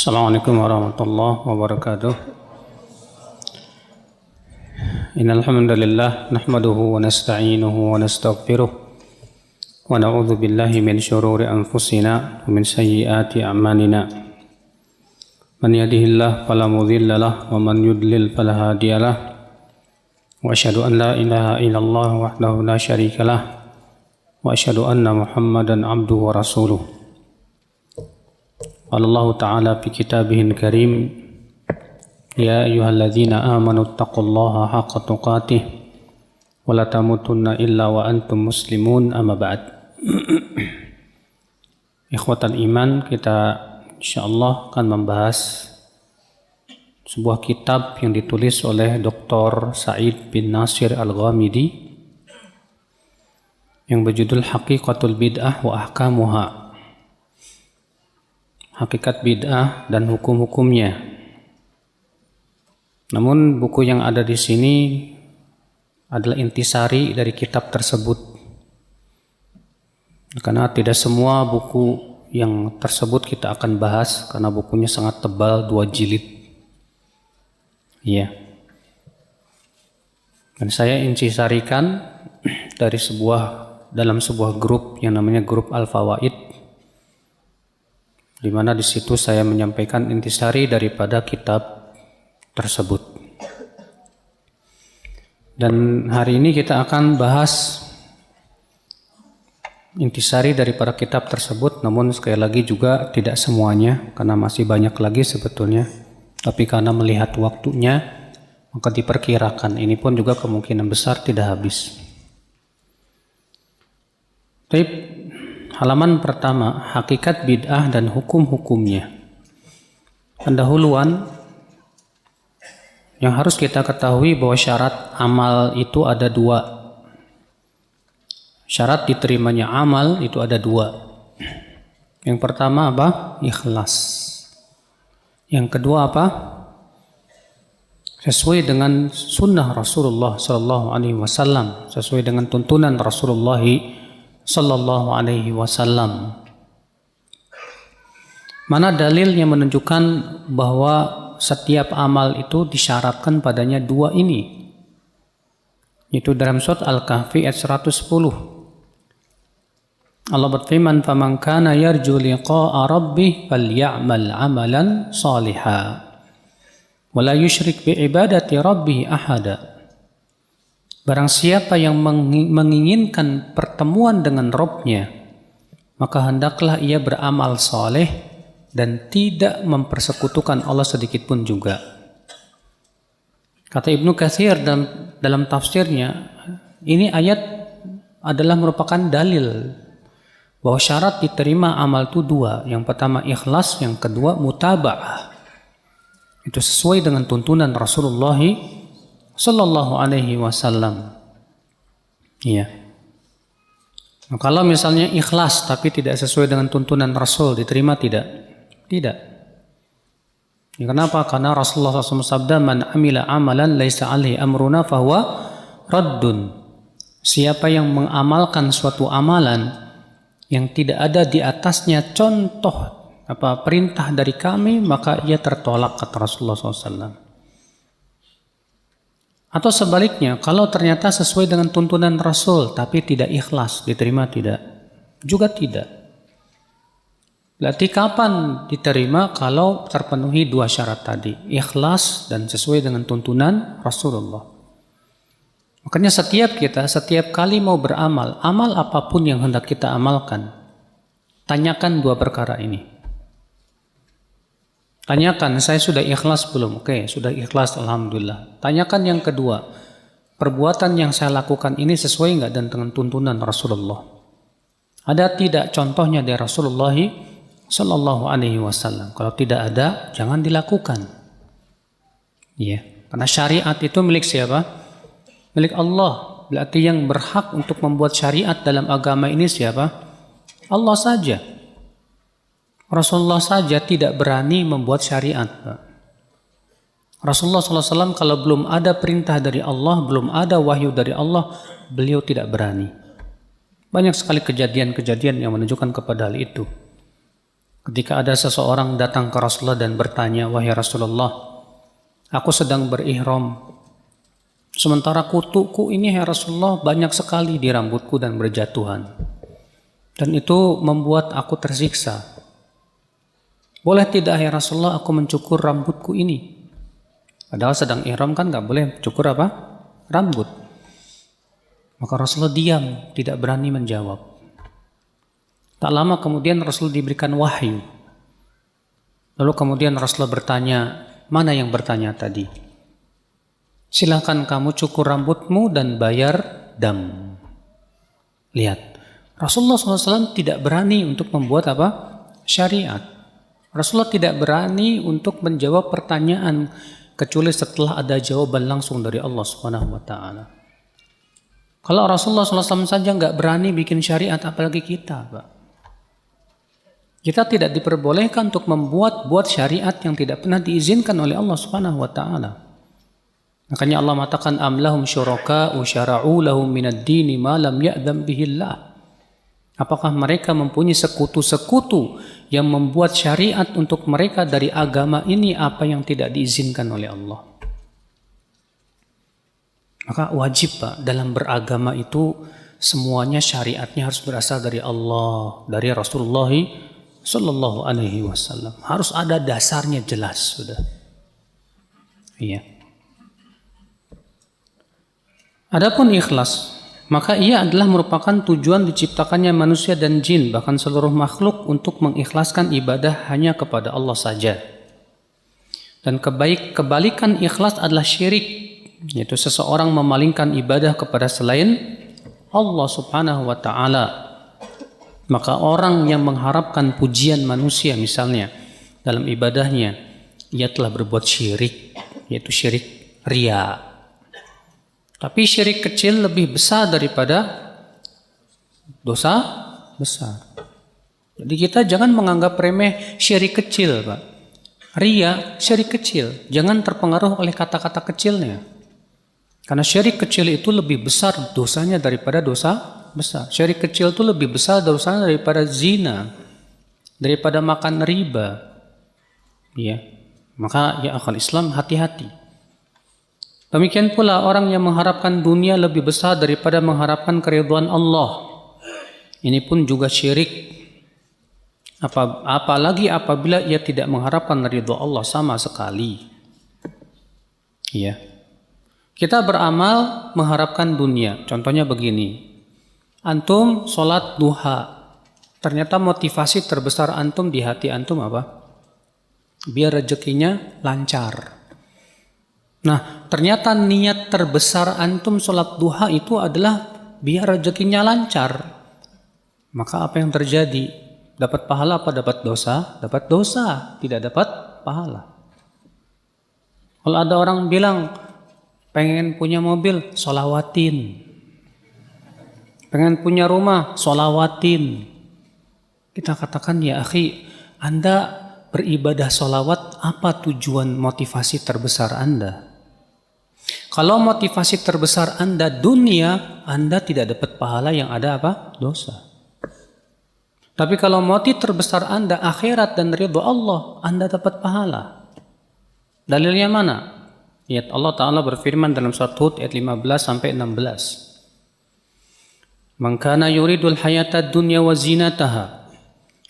Assalamualaikum warahmatullahi wabarakatuh. Innal hamdalillah nahmaduhu wa nasta'inuhu wa nastaghfiruh wa na'udzu billahi min shururi anfusina wa min sayyiati a'malina. Man yahdihillahu fala mudilla lahu wa man yudlil fala hadiya lahu. Wa asyhadu an la ilaha illallah wahdahu la syarika lahu wa asyhadu anna Muhammadan abduhu wa rasuluh. Allah Ta'ala fi kitabihil karim, ya ayyuhalladzina amanu taqullaha haqqa tuqatih wa la tamutunna illa wa antum muslimun, amma ba'd. Ikhwatal iman, kita insyaallah akan membahas sebuah kitab yang ditulis oleh Dr. Said bin Nasir Al-Ghamidi yang berjudul Haqiqatul Bid'ah wa Ahkamuha. Hakikat bid'ah dan hukum-hukumnya. Namun buku yang ada di sini adalah intisari dari kitab tersebut. Karena tidak semua buku yang tersebut kita akan bahas karena bukunya sangat tebal, 2 jilid. Iya. Dan saya intisarikan dalam sebuah grup yang namanya grup Al-Fawaid, di mana di situ saya menyampaikan intisari daripada kitab tersebut. Dan hari ini kita akan bahas intisari daripada kitab tersebut, namun sekali lagi juga tidak semuanya, karena masih banyak lagi sebetulnya. Tapi karena melihat waktunya, maka diperkirakan ini pun juga kemungkinan besar tidak habis. Tapi halaman pertama, hakikat bid'ah dan hukum-hukumnya. Pendahuluan yang harus kita ketahui bahwa syarat amal itu ada 2. Syarat diterimanya amal itu ada 2. Yang pertama apa? Ikhlas. Yang kedua apa? Sesuai dengan sunnah Rasulullah SAW, sesuai dengan tuntunan Rasulullah Sallallahu Alaihi Wasallam. Mana dalil yang menunjukkan bahwa setiap amal itu disyaratkan padanya 2 ini? Itu dalam surat Al-Kahfi ayat 110. Allah berfirman, "Faman kana yarju liqa'a rabbih falya'mal 'amalan shalihan wa la yusyrik bi ibadati rabbih ahada." Barang siapa yang menginginkan pertemuan dengan Rabb-Nya, maka hendaklah ia beramal soleh dan tidak mempersekutukan Allah sedikit pun juga. Kata Ibnu Katsir dalam tafsirnya, ini ayat adalah merupakan dalil bahwa syarat diterima amal itu 2. Yang pertama ikhlas, yang kedua mutaba'ah. Itu sesuai dengan tuntunan Rasulullah Sallallahu Alaihi Wasallam. Iya. Nah, kalau misalnya ikhlas tapi tidak sesuai dengan tuntunan Rasul, diterima tidak? Tidak. Ya, kenapa? Karena Rasulullah SAW sabda, "Man amila amalan laisa alaihi amruna fahuwa raddun." Siapa yang mengamalkan suatu amalan yang tidak ada di atasnya contoh perintah dari kami, maka ia tertolak, kata Rasulullah SAW. Atau sebaliknya, kalau ternyata sesuai dengan tuntunan Rasul tapi tidak ikhlas, diterima tidak? Juga tidak. Berarti kapan diterima? Kalau terpenuhi 2 syarat tadi, ikhlas dan sesuai dengan tuntunan Rasulullah. Makanya setiap kali mau beramal, amal apapun yang hendak kita amalkan, tanyakan 2 perkara ini. Tanyakan, saya sudah ikhlas belum? Oke, sudah ikhlas, alhamdulillah. Tanyakan yang kedua, perbuatan yang saya lakukan ini sesuai enggak dengan tuntunan Rasulullah? Ada tidak contohnya dari Rasulullah Sallallahu Alaihi Wasallam? Kalau tidak ada, jangan dilakukan. Iya, karena syariat itu milik siapa? Milik Allah. Berarti yang berhak untuk membuat syariat dalam agama ini siapa? Allah saja. Rasulullah saja tidak berani membuat syariat. Rasulullah SAW kalau belum ada perintah dari Allah, belum ada wahyu dari Allah, beliau tidak berani. Banyak sekali kejadian-kejadian yang menunjukkan kepada hal itu. Ketika ada seseorang datang ke Rasulullah dan bertanya, "Wahai Rasulullah, aku sedang berihram. Sementara kutuku ini, ya Rasulullah, banyak sekali di rambutku dan berjatuhan. Dan itu membuat aku tersiksa. Boleh tidak, ya Rasulullah, aku mencukur rambutku ini?" Padahal sedang ihram kan gak boleh cukur apa? Rambut. Maka Rasulullah diam, tidak berani menjawab. Tak lama kemudian Rasul diberikan wahyu. Lalu kemudian Rasulullah bertanya, "Mana yang bertanya tadi? Silakan kamu cukur rambutmu dan bayar dam." Lihat, Rasulullah SAW tidak berani untuk membuat apa? Syariat. Rasulullah tidak berani untuk menjawab pertanyaan kecuali setelah ada jawaban langsung dari Allah Subhanahu wa taala. Kalau Rasulullah SAW saja nggak berani bikin syariat, apalagi kita, Pak. Kita tidak diperbolehkan untuk membuat syariat yang tidak pernah diizinkan oleh Allah Subhanahu wa taala. Makanya Allah mengatakan, "Am lahum syuraka'u syara'u lahum minad dini ma lam ya'dzam bihillah." Apakah mereka mempunyai sekutu-sekutu yang membuat syariat untuk mereka dari agama ini apa yang tidak diizinkan oleh Allah? Maka wajib, Pak, dalam beragama itu semuanya syariatnya harus berasal dari Allah, dari Rasulullah Sallallahu Alaihi Wasallam. Harus ada dasarnya jelas, sudah. Iya. Adapun ikhlas, maka ia adalah merupakan tujuan diciptakannya manusia dan jin, bahkan seluruh makhluk, untuk mengikhlaskan ibadah hanya kepada Allah saja. Dan kebalikan ikhlas adalah syirik, yaitu seseorang memalingkan ibadah kepada selain Allah Subhanahu wa taala. Maka orang yang mengharapkan pujian manusia misalnya dalam ibadahnya, ia telah berbuat syirik, yaitu syirik riya. Tapi syirik kecil lebih besar daripada dosa besar. Jadi kita jangan menganggap remeh syirik kecil, Pak. Riya syirik kecil, jangan terpengaruh oleh kata-kata kecilnya. Karena syirik kecil itu lebih besar dosanya daripada dosa besar. Syirik kecil itu lebih besar dosanya daripada zina, daripada makan riba. Ya. Maka ya akal Islam, hati-hati. Demikian pula orang yang mengharapkan dunia lebih besar daripada mengharapkan keridhaan Allah. Ini pun juga syirik. Apalagi apabila ia tidak mengharapkan ridha Allah sama sekali. Ya. Kita beramal mengharapkan dunia. Contohnya begini. Antum sholat duha. Ternyata motivasi terbesar antum di hati antum apa? Biar rezekinya lancar. Nah, ternyata niat terbesar antum sholat duha itu adalah biar rezekinya lancar. Maka apa yang terjadi? Dapat pahala apa dapat dosa? Dapat dosa, tidak dapat pahala. Kalau ada orang bilang, pengen punya mobil, sholawatin. Pengen punya rumah, sholawatin. Kita katakan, ya akhi, Anda beribadah sholawat, apa tujuan motivasi terbesar Anda? Kalau motivasi terbesar Anda dunia, Anda tidak dapat pahala, yang ada apa? Dosa. Tapi kalau motif terbesar Anda akhirat dan ridha Allah, Anda dapat pahala. Dalilnya mana? Ayat Allah Ta'ala berfirman dalam surat Hud ayat 15-16. Man kana yuridul hayatad dunya wa zinataha.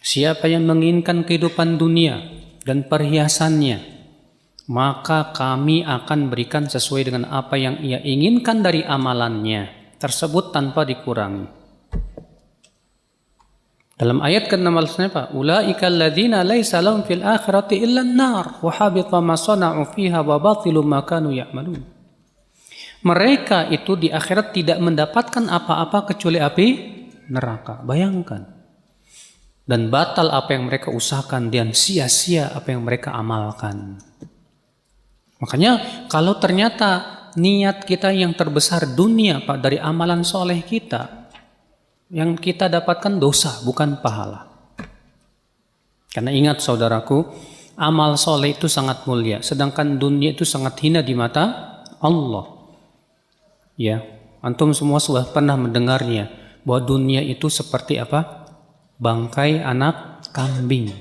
Siapa yang menginginkan kehidupan dunia dan perhiasannya, maka kami akan berikan sesuai dengan apa yang ia inginkan dari amalannya tersebut tanpa dikurangi. Dalam ayat ke-16 apa? Ulaika alladzina laisa lahum fil akhirati illa an-nar wa habita ma sana'u fiha wa batilu ma kanu ya'malun. Mereka itu di akhirat tidak mendapatkan apa-apa kecuali api neraka. Bayangkan. Dan batal apa yang mereka usahakan dan sia-sia apa yang mereka amalkan. Makanya kalau ternyata niat kita yang terbesar dunia, Pak, dari amalan soleh kita, yang kita dapatkan dosa, bukan pahala. Karena ingat saudaraku, amal soleh itu sangat mulia, sedangkan dunia itu sangat hina di mata Allah. Ya, antum semua sudah pernah mendengarnya bahwa dunia itu seperti apa? Bangkai anak kambing.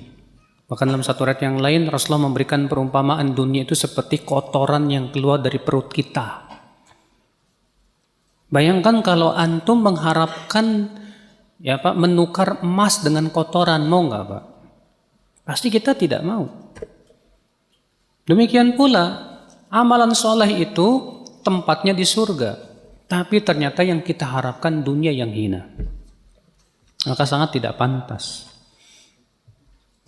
Bahkan dalam satu ayat yang lain Rasulullah memberikan perumpamaan dunia itu seperti kotoran yang keluar dari perut kita. Bayangkan kalau antum mengharapkan menukar emas dengan kotoran, mau nggak Pak? Pasti kita tidak mau. Demikian pula amalan soleh itu tempatnya di surga, tapi ternyata yang kita harapkan dunia yang hina, maka sangat tidak pantas.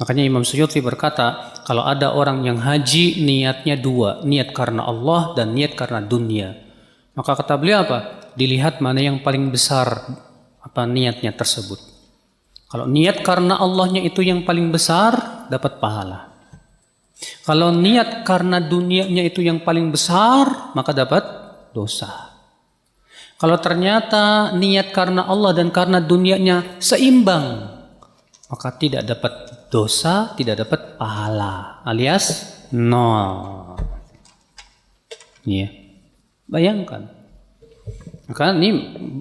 Makanya Imam Suyuti berkata, kalau ada orang yang haji niatnya dua, niat karena Allah dan niat karena dunia, maka kata beliau apa? Dilihat mana yang paling besar niatnya tersebut. Kalau niat karena Allahnya itu yang paling besar, dapat pahala. Kalau niat karena dunianya itu yang paling besar, maka dapat dosa. Kalau ternyata niat karena Allah dan karena dunianya seimbang, maka tidak dapat dosa, tidak dapat pahala, alias nol. Ya, bayangkan. Maka ini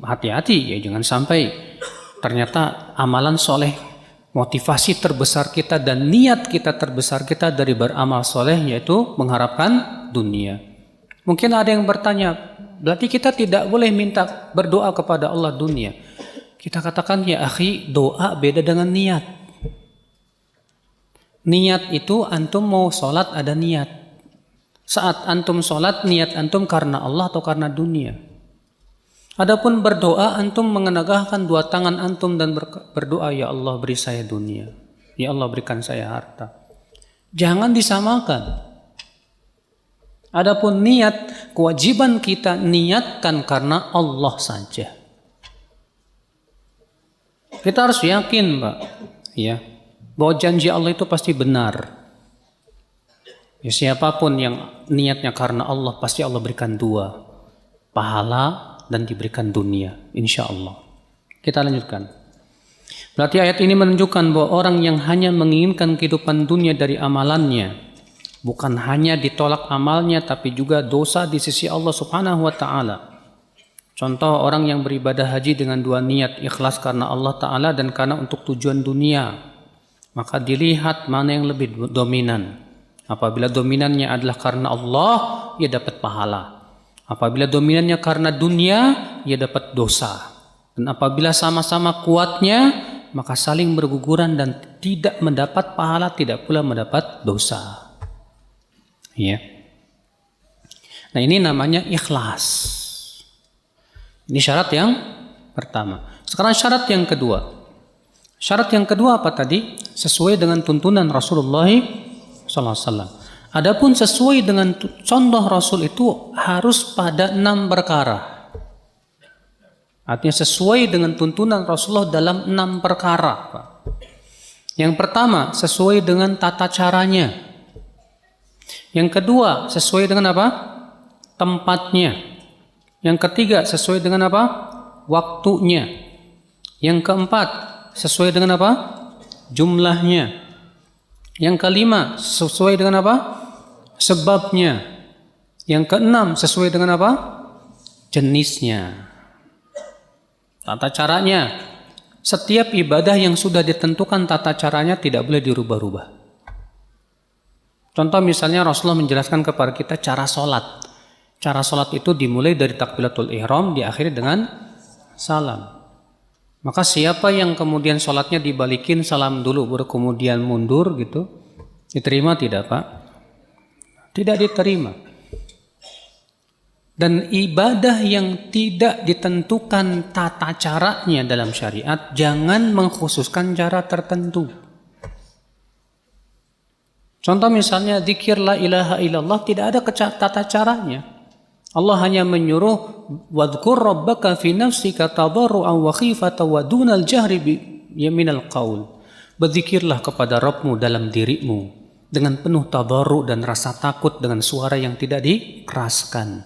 hati-hati ya, jangan sampai ternyata amalan soleh, motivasi terbesar kita dan niat kita terbesar kita dari beramal soleh yaitu mengharapkan dunia. Mungkin ada yang bertanya, berarti kita tidak boleh minta berdoa kepada Allah dunia. Kita katakan ya akhi, doa beda dengan niat. Niat itu antum mau sholat ada niat. Saat antum sholat niat antum karena Allah atau karena dunia. Adapun berdoa antum mengenegahkan dua tangan antum dan berdoa, ya Allah beri saya dunia, ya Allah berikan saya harta. Jangan disamakan. Adapun niat, kewajiban kita niatkan karena Allah saja. Kita harus yakin Pak, ya, bahwa janji Allah itu pasti benar. Ya, siapapun yang niatnya karena Allah, pasti Allah berikan dua, pahala dan diberikan dunia, insya Allah. Kita lanjutkan. Berarti ayat ini menunjukkan bahwa orang yang hanya menginginkan kehidupan dunia dari amalannya, bukan hanya ditolak amalnya, tapi juga dosa di sisi Allah Subhanahu wa Ta'ala. Contoh orang yang beribadah haji dengan dua niat, ikhlas karena Allah Ta'ala dan karena untuk tujuan dunia, maka dilihat mana yang lebih dominan. Apabila dominannya adalah karena Allah, ia dapat pahala. Apabila dominannya karena dunia, ia dapat dosa. Dan apabila sama-sama kuatnya, maka saling berguguran dan tidak mendapat pahala, tidak pula mendapat dosa. Ya. Nah, ini namanya ikhlas. Ini syarat yang pertama. Sekarang syarat yang kedua. Syarat yang kedua apa tadi? Sesuai dengan tuntunan Rasulullah SAW. Adapun sesuai dengan contoh Rasul itu harus pada 6 perkara. Artinya sesuai dengan tuntunan Rasulullah dalam 6 perkara. Yang pertama, sesuai dengan tata caranya. Yang kedua, sesuai dengan apa? Tempatnya. Yang ketiga, sesuai dengan apa? Waktunya. Yang keempat, sesuai dengan apa? Jumlahnya. Yang kelima, sesuai dengan apa? Sebabnya. Yang keenam, sesuai dengan apa? Jenisnya. Tata caranya. Setiap ibadah yang sudah ditentukan tata caranya tidak boleh dirubah-rubah. Contoh misalnya Rasulullah menjelaskan kepada kita cara sholat. Cara sholat itu dimulai dari takbiratul ihram, diakhiri dengan salam. Maka siapa yang kemudian sholatnya dibalikin salam dulu baru kemudian mundur gitu, diterima tidak Pak? Tidak diterima. Dan ibadah yang tidak ditentukan tata caranya dalam syariat, jangan mengkhususkan cara tertentu. Contoh misalnya zikir la ilaha illallah tidak ada tata caranya. Allah hanya menyuruh wadhkur rabbaka fi nafsika tadarruan wa khifatan wa dunal jahri minal qaul. Berzikirlah kepada Rabbmu dalam dirimu dengan penuh tadarru dan rasa takut dengan suara yang tidak dikeraskan.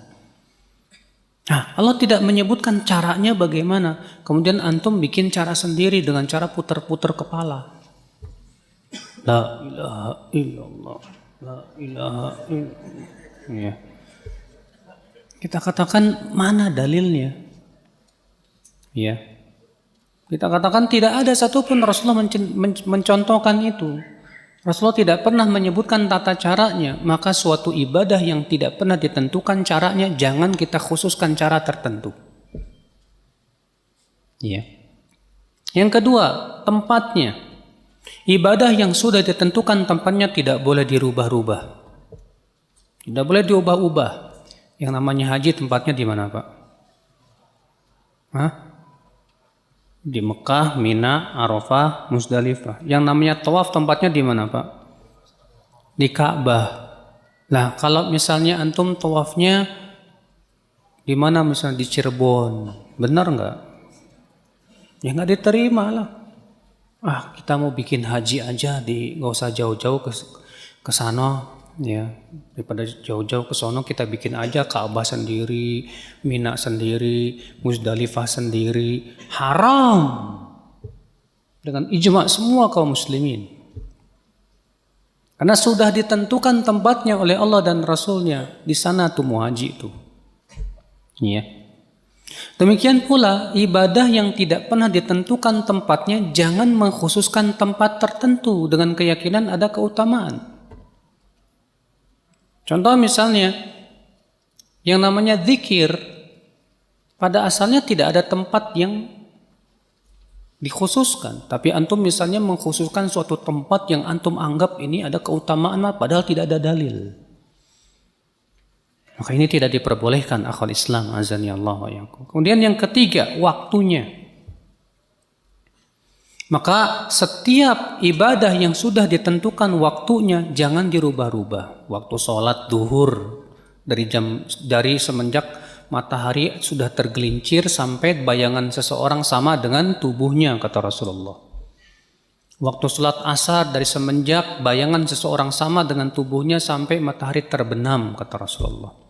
Nah, Allah tidak menyebutkan caranya bagaimana. Kemudian antum bikin cara sendiri dengan cara putar-putar kepala. La ilaha illallah. La ilaha illallah. Ya. Kita katakan mana dalilnya? Ya. Kita katakan tidak ada satupun Rasulullah mencontohkan itu. Rasulullah tidak pernah menyebutkan tata caranya, maka suatu ibadah yang tidak pernah ditentukan caranya, jangan kita khususkan cara tertentu. Ya. Yang kedua, tempatnya. Ibadah yang sudah ditentukan tempatnya tidak boleh dirubah-rubah. Tidak boleh diubah-ubah. Yang namanya haji tempatnya di mana, Pak? Hah? Di Mekah, Mina, Arafah, Musdalifah. Yang namanya tawaf tempatnya di mana, Pak? Di Ka'bah. Nah, kalau misalnya antum tawafnya di mana, misalnya di Cirebon, benar nggak? Ya nggak diterima lah. Kita mau bikin haji aja, nggak usah jauh-jauh ke sana, ya. Daripada jauh-jauh ke sono kita bikin aja Ka'bah sendiri, Mina sendiri, Musdalifah sendiri. Haram dengan ijma' semua kaum muslimin. Karena sudah ditentukan tempatnya oleh Allah dan Rasulnya, di sana tuh mau haji itu. Ya. Demikian pula ibadah yang tidak pernah ditentukan tempatnya, jangan mengkhususkan tempat tertentu dengan keyakinan ada keutamaan. Contoh misalnya, yang namanya zikir, pada asalnya tidak ada tempat yang dikhususkan. Tapi antum misalnya mengkhususkan suatu tempat yang antum anggap ini ada keutamaan, padahal tidak ada dalil. Maka ini tidak diperbolehkan, akhwal Islam, azani Allah wa iyyakum. Kemudian yang ketiga, waktunya. Maka setiap ibadah yang sudah ditentukan waktunya jangan dirubah-rubah. Waktu sholat duhur dari semenjak matahari sudah tergelincir sampai bayangan seseorang sama dengan tubuhnya, kata Rasulullah. Waktu sholat asar dari semenjak bayangan seseorang sama dengan tubuhnya sampai matahari terbenam, kata Rasulullah.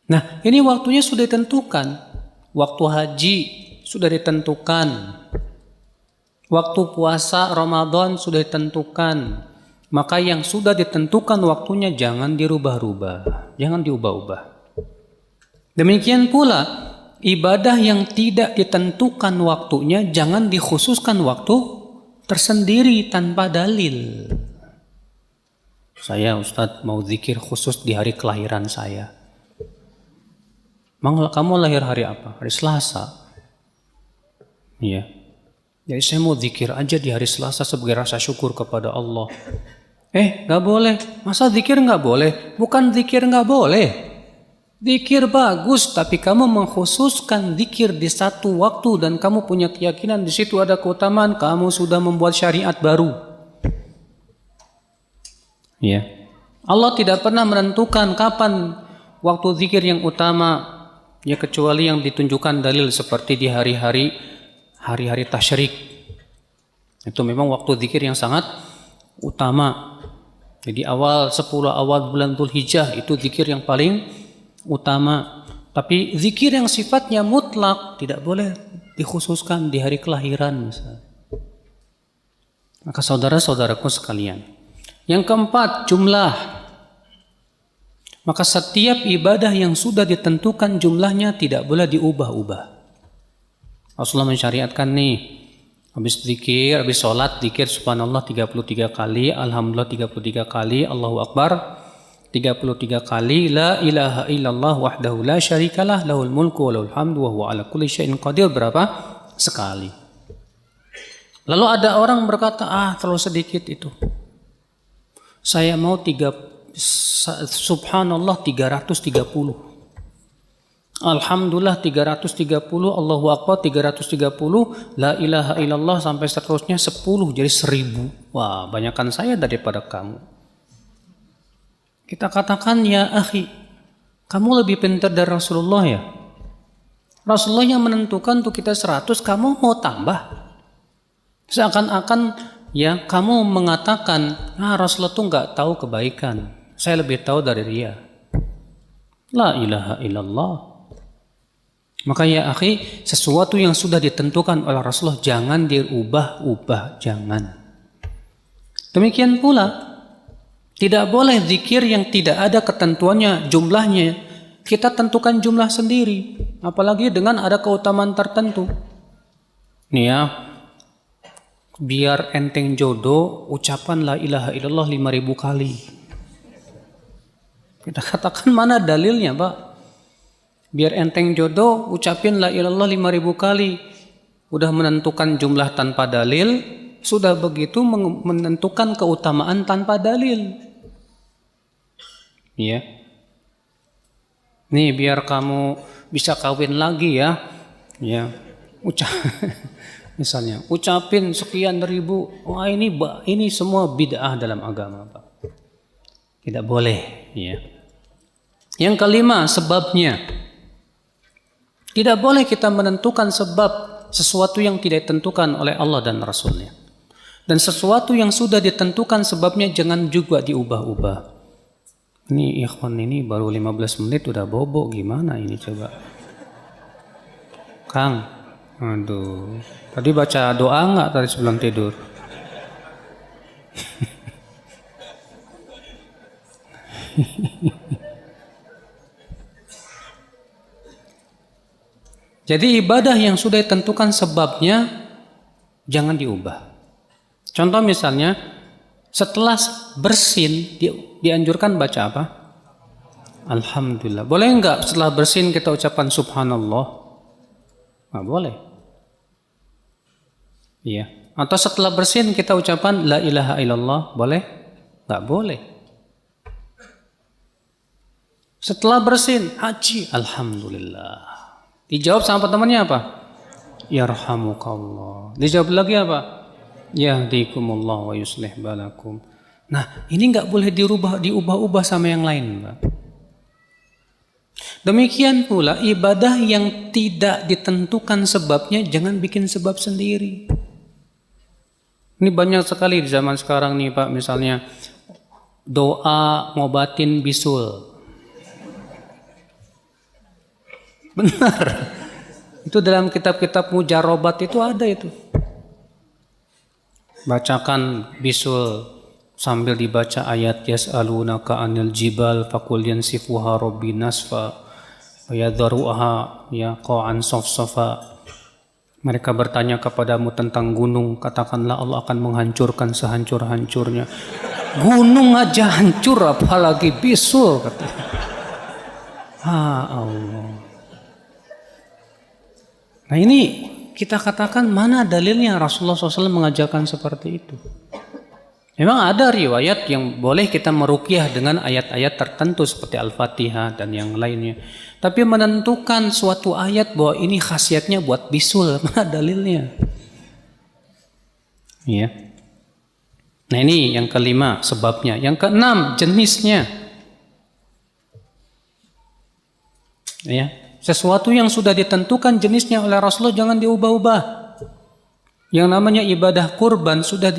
Nah, ini waktunya sudah ditentukan. Waktu haji sudah ditentukan. Waktu puasa Ramadan sudah ditentukan. Maka yang sudah ditentukan waktunya jangan dirubah-rubah, jangan diubah-ubah. Demikian pula ibadah yang tidak ditentukan waktunya jangan dikhususkan waktu tersendiri tanpa dalil. Saya Ustadz mau zikir khusus di hari kelahiran saya. Kamu lahir hari apa? Hari Selasa. Iya. Jadi saya mau zikir aja di hari Selasa sebagai rasa syukur kepada Allah. Gak boleh. Masa zikir gak boleh? Bukan zikir gak boleh. Zikir bagus, tapi kamu mengkhususkan zikir di satu waktu dan kamu punya keyakinan di situ ada keutamaan, kamu sudah membuat syariat baru. Iya. Allah tidak pernah menentukan kapan waktu zikir yang utama. Ya kecuali yang ditunjukkan dalil seperti di hari-hari tasyrik. Itu memang waktu zikir yang sangat utama. Jadi 10 awal bulan Dzulhijjah itu zikir yang paling utama. Tapi zikir yang sifatnya mutlak tidak boleh dikhususkan di hari kelahiran misalnya. Maka saudara-saudaraku sekalian, yang keempat, jumlah. Maka setiap ibadah yang sudah ditentukan jumlahnya tidak boleh diubah-ubah. Rasulullah mensyariatkan nih, habis sholat, zikir subhanallah 33 kali, alhamdulillah 33 kali, Allahu Akbar 33 kali, la ilaha illallah wahdahu la syarikalah, lahul mulku wa lahul hamdu wa huwa ala kulli syai'in qadir, berapa? Sekali. Lalu ada orang berkata, terlalu sedikit itu. Saya mau subhanallah 330, alhamdulillah 330, Allahu Akbar 330, la ilaha illallah sampai seterusnya 10, jadi 1000. Wah, banyakkan saya daripada kamu. Kita katakan, ya akhi, kamu lebih pintar dari Rasulullah ya. Rasulullah yang menentukan untuk kita 100, kamu mau tambah. Seakan-akan ya kamu mengatakan, Rasulullah tuh nggak tahu kebaikan. Saya lebih tahu dari dia. La ilaha illallah. Maka ya akhi, sesuatu yang sudah ditentukan oleh Rasulullah jangan dirubah-ubah, jangan. Demikian pula tidak boleh zikir yang tidak ada ketentuannya jumlahnya. Kita tentukan jumlah sendiri, apalagi dengan ada keutamaan tertentu. Nih ya, biar enteng jodoh, ucapan la ilaha illallah 5.000 kali. Kita katakan mana dalilnya, Pak? Biar enteng jodoh, ucapin la ilallah 5.000 kali. Udah menentukan jumlah tanpa dalil, sudah begitu menentukan keutamaan tanpa dalil. Ya. Nih biar kamu bisa kawin lagi ya. Ya. Misalnya, ucapin sekian ribu. Wah, ini semua bid'ah dalam agama, Pak. Tidak boleh, ya. Yang kelima, sebabnya. Tidak boleh kita menentukan sebab sesuatu yang tidak ditentukan oleh Allah dan Rasulnya. Dan sesuatu yang sudah ditentukan sebabnya jangan juga diubah-ubah. Ini ikhwan ini baru 15 menit udah bobo, gimana ini coba? Kang, aduh. Tadi baca doa nggak tadi sebelum tidur? Jadi ibadah yang sudah ditentukan sebabnya jangan diubah. Contoh misalnya setelah bersin dianjurkan baca apa? Alhamdulillah. Boleh enggak setelah bersin kita ucapkan subhanallah? Nggak boleh. Iya. Atau setelah bersin kita ucapkan la ilaha illallah, boleh? Nggak boleh. Setelah bersin haji, alhamdulillah. Dijawab sama temannya apa? Yarhamukallah. Dijawab lagi apa? Yahdikumullah wa yuslih balakum. Nah, ini nggak boleh diubah-ubah sama yang lain, Pak. Demikian pula ibadah yang tidak ditentukan sebabnya jangan bikin sebab sendiri. Ini banyak sekali di zaman sekarang nih, Pak. Misalnya doa ngobatin bisul. Benar. Itu dalam kitab-kitab mujarobat itu ada itu. Bacakan bisul sambil dibaca ayat yas'alunaka 'anil jibal faqul yansifuha rabbi nasfa wa yadharuha ya qa'an safsafa. Mereka bertanya kepadamu tentang gunung, katakanlah Allah akan menghancurkan sehancur-hancurnya. Gunung aja hancur apalagi bisul katanya. Allah. Nah ini kita katakan mana dalilnya Rasulullah SAW mengajarkan seperti itu. Memang ada riwayat yang boleh kita meruqyah dengan ayat-ayat tertentu seperti Al-Fatihah dan yang lainnya. Tapi menentukan suatu ayat bahwa ini khasiatnya buat bisul, mana dalilnya? Ya. Nah ini yang kelima sebabnya. Yang keenam jenisnya. Ya. Sesuatu yang sudah ditentukan jenisnya oleh Rasulullah jangan diubah-ubah. Yang namanya ibadah kurban sudah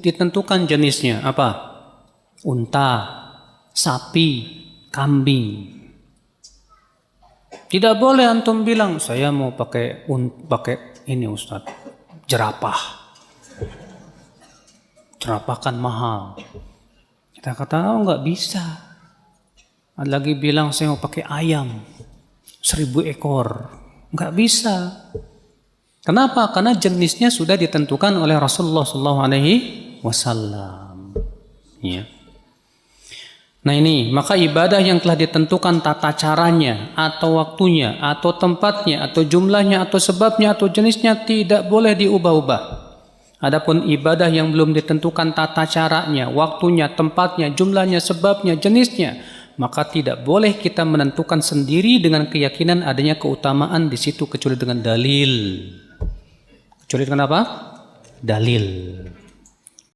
ditentukan jenisnya. Apa? Unta, sapi, kambing. Tidak boleh antum bilang saya mau pakai ini Ustaz, jerapah. Jerapah kan mahal. Kita kata nggak bisa. Ada lagi bilang saya mau pakai ayam. 1000 ekor, nggak bisa. Kenapa? Karena jenisnya sudah ditentukan oleh Rasulullah SAW. Ya. Nah ini, maka ibadah yang telah ditentukan tata caranya, atau waktunya, atau tempatnya, atau jumlahnya, atau sebabnya, atau jenisnya tidak boleh diubah-ubah. Adapun ibadah yang belum ditentukan tata caranya, waktunya, tempatnya, jumlahnya, sebabnya, jenisnya, maka tidak boleh kita menentukan sendiri dengan keyakinan adanya keutamaan di situ kecuali dengan dalil. Kecuali dengan apa? Dalil.